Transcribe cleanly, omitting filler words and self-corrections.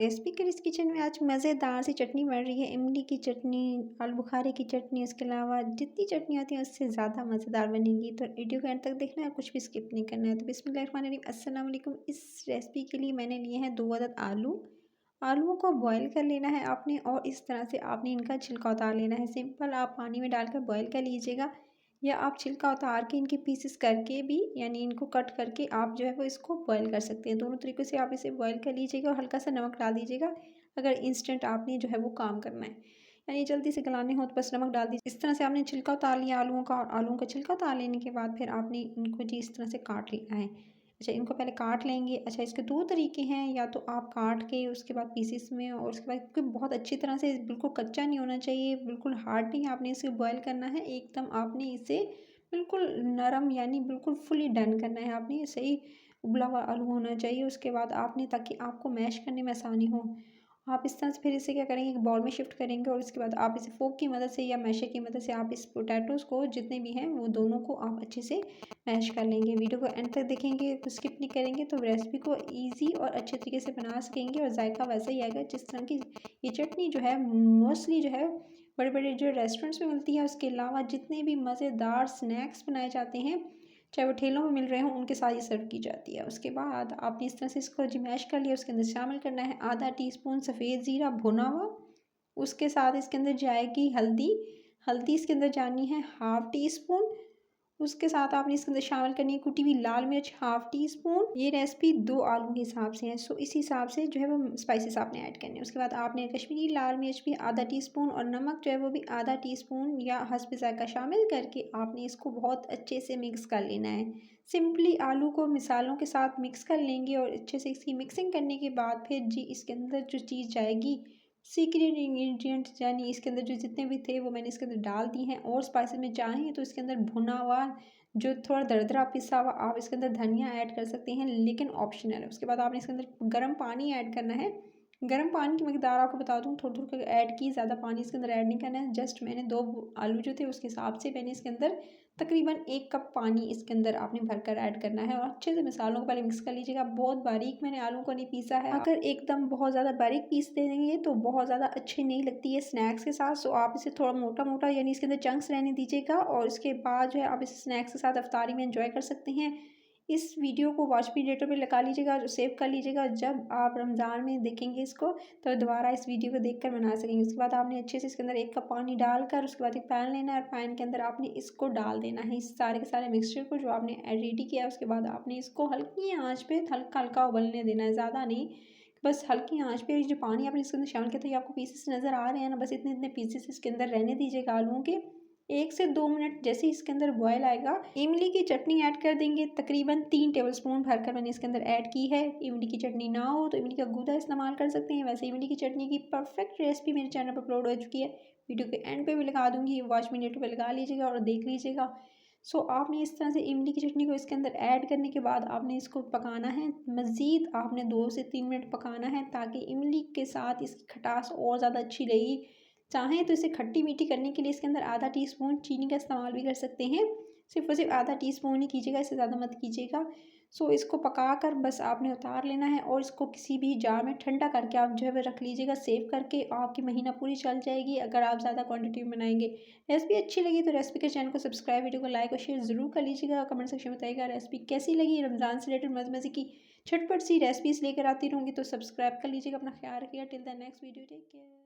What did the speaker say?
Recipe Chris kitchen में आज मज़ेदार सी चटनी बन रही है। इमली की चटनी, आलू बुखारे की चटनी, उसके अलावा जितनी चटनी आती है उससे ज़्यादा मज़ेदार बनेगी। तो वीडियो को एंड तक देखना है, कुछ भी स्किप नहीं करना है। तो बिस्मिल्लाहिर्रहमानिर्रहीम, अस्सलाम वालेकुम। इस रेसिपी के लिए मैंने लिए हैं 2 अदद आलू। आलूओं को बॉयल कर लेना है आपने और इस तरह से आपने इनका छिलका उतार लेना है। सिंपल आप पानी में डालकर बॉयल कर लीजिएगा, या आप छिलका उतार के इनके पीसेस करके भी, यानी इनको कट करके आप जो है वो इसको बॉयल कर सकते हैं। दोनों तरीक़ों से आप इसे बॉयल कर लीजिएगा और हल्का सा नमक डाल दीजिएगा अगर इंस्टेंट आपने जो है वो काम करना है, यानी जल्दी से गलाने हो तो बस नमक डाल दीजिए। इस तरह से आपने छिलका उतार लिया आलूओं का, और आलूओं का छिलका उतार लेने के बाद फिर आपने इनको जी इस तरह से काट लेना है। अच्छा, इनको पहले काट लेंगे। अच्छा, इसके 2 तरीके हैं, या तो आप काट के उसके बाद पीसेस में, और उसके बाद क्योंकि बहुत अच्छी तरह से बिल्कुल कच्चा नहीं होना चाहिए, बिल्कुल हार्ड नहीं आपने इसे बॉयल करना है, एकदम आपने इसे बिल्कुल नरम यानी बिल्कुल फुली डन करना है। आपने सही उबला हुआ आलू होना चाहिए उसके बाद आपने, ताकि आपको मैश करने में आसानी हो। आप इस तरह से फिर इसे क्या करेंगे, एक बाउल में शिफ्ट करेंगे और उसके बाद आप इसे फोक की मदद से या मैशर की मदद से आप इस पोटैटोज़ को जितने भी हैं वो दोनों को आप अच्छे से मैश कर लेंगे। वीडियो को एंड तक देखेंगे, तो स्किप नहीं करेंगे, तो रेसिपी को ईज़ी और अच्छे तरीके से बना सकेंगे और जायका वैसा ही आएगा जिस तरह की ये चटनी जो है मोस्टली जो है बड़े-बड़े जो रेस्टोरेंट्स में मिलती है। उसके अलावा जितने भी मज़ेदार स्नैक्स बनाए जाते हैं, चाहे वो ठेलों में मिल रहे हों, उनके साथ ये सर्व की जाती है। उसके बाद आपने इस तरह से इसको जी मैश कर लिया, उसके अंदर शामिल करना है आधा टीस्पून सफ़ेद ज़ीरा भुना हुआ। उसके साथ इसके अंदर जाएगी हल्दी, हल्दी इसके अंदर जानी है हाफ़ टी स्पून। उसके साथ आपने इसके अंदर शामिल करनी है कुटी हुई लाल मिर्च हाफ़ टी स्पून। ये रेसिपी 2 आलू के हिसाब से है, सो इस हिसाब से जो है वो स्पाइसेस आपने ऐड करने हैं। उसके बाद आपने कश्मीरी लाल मिर्च भी आधा टीस्पून और नमक जो है वो भी आधा टीस्पून या हस्ब ज़ायक़ा शामिल करके आपने इसको बहुत अच्छे से मिक्स कर लेना है। सिंपली आलू को मिसालों के साथ मिक्स कर लेंगे और अच्छे से इसकी मिक्सिंग करने के बाद फिर जी इसके अंदर जो चीज़ जाएगी सीक्रेट इंग्रेडिएंट्स, यानी इसके अंदर जो जितने भी थे वो मैंने इसके अंदर डाल दिए हैं। और स्पाइसेस में चाहें तो इसके अंदर भुना हुआ जो थोड़ा दरदरा पिसा हुआ आप इसके अंदर धनिया ऐड कर सकते हैं, लेकिन ऑप्शनल है। उसके बाद आपने इसके अंदर गर्म पानी ऐड करना है। गर्म पानी की मकदार आपको बता दूं, थोड़ा थोड़ा ऐड की, ज़्यादा पानी इसके अंदर ऐड नहीं करना है। जस्ट मैंने 2 आलू जो थे उसके हिसाब से मैंने इसके अंदर तकरीबन 1 कप पानी इसके अंदर आपने भरकर ऐड करना है, और अच्छे से मसालों को पहले मिक्स कर लीजिएगा। बहुत बारीक मैंने आलू को नहीं पीसा है, अगर एकदम बहुत ज़्यादा बारीक पीस देंगे तो बहुत ज़्यादा अच्छी नहीं लगती है स्नैक्स के साथ। सो आप इसे थोड़ा मोटा मोटा, यानी इसके अंदर चंक्स रहने दीजिएगा, और इसके बाद जो है आप इसे स्नैक्स के साथ अफ्तारी में एंजॉय कर सकते हैं। इस वीडियो को वॉच मी लेटर पे लगा लीजिएगा, जो सेव कर लीजिएगा। जब आप रमज़ान में देखेंगे इसको तो दोबारा इस वीडियो को देखकर बना सकेंगे। उसके बाद आपने अच्छे से इसके अंदर 1 कप पानी डालकर उसके बाद एक पैन लेना है, और पैन के अंदर आपने इसको डाल देना है, इस सारे के सारे मिक्सचर को जो आपने रेडी किया है। उसके बाद आपने इसको हल्की आंच पे हल्का हल्का उबलने देना है, ज़्यादा नहीं, बस हल्की आंच पे। जो पानी आपने इसके अंदर शामिल किया था, ये आपको पीसेस नज़र आ रहे हैं ना, बस इतने इतने पीसेस इसके अंदर रहने दीजिएगा आलूओं के। 1 से 2 मिनट जैसे ही इसके अंदर बॉयल आएगा, इमली की चटनी ऐड कर देंगे, तकरीबन 3 टेबलस्पून भरकर मैंने इसके अंदर ऐड की है। इमली की चटनी ना हो तो इमली का गूदा इस्तेमाल कर सकते हैं। वैसे इमली की चटनी की परफेक्ट रेसिपी मेरे चैनल पर अपलोड हो चुकी है, वीडियो के एंड पे भी लगा दूंगी, वॉच मी लेटर पे लगा लीजिएगा और देख लीजिएगा। सो आपने इस तरह से इमली की चटनी को इसके अंदर ऐड करने के बाद आपने इसको पकाना है, मज़ीद आपने 2 से 3 मिनट पकाना है, ताकि इमली के साथ इसकी खटास और ज़्यादा अच्छी रहेगी। चाहें तो इसे खट्टी मीठी करने के लिए इसके अंदर आधा टीस्पून चीनी का इस्तेमाल भी कर सकते हैं। सिर्फ और सिर्फ आधा टीस्पून ही कीजिएगा, इससे ज़्यादा मत कीजिएगा। सो इसको पकाकर बस आपने उतार लेना है, और इसको किसी भी जार में ठंडा करके आप जो है वह रख लीजिएगा सेव करके, आपकी महीना पूरी चल जाएगी अगर आप ज़्यादा क्वांटिटी में बनाएंगे। रेसिपी अच्छी लगी तो रेसिपी के चैनल को सब्सक्राइब, वीडियो को लाइक और शेयर ज़रूर कर लीजिएगा। कमेंट सेक्शन में बताइएगा रेसिपी कैसी लगी। रमज़ान से रिलेटेड मज़े मज़े की झटपट सी रेसिपीज़ लेकर आती रहूँगी, तो सब्सक्राइब कर लीजिएगा। अपना ख्याल रखिएगा। Till the next video, take care.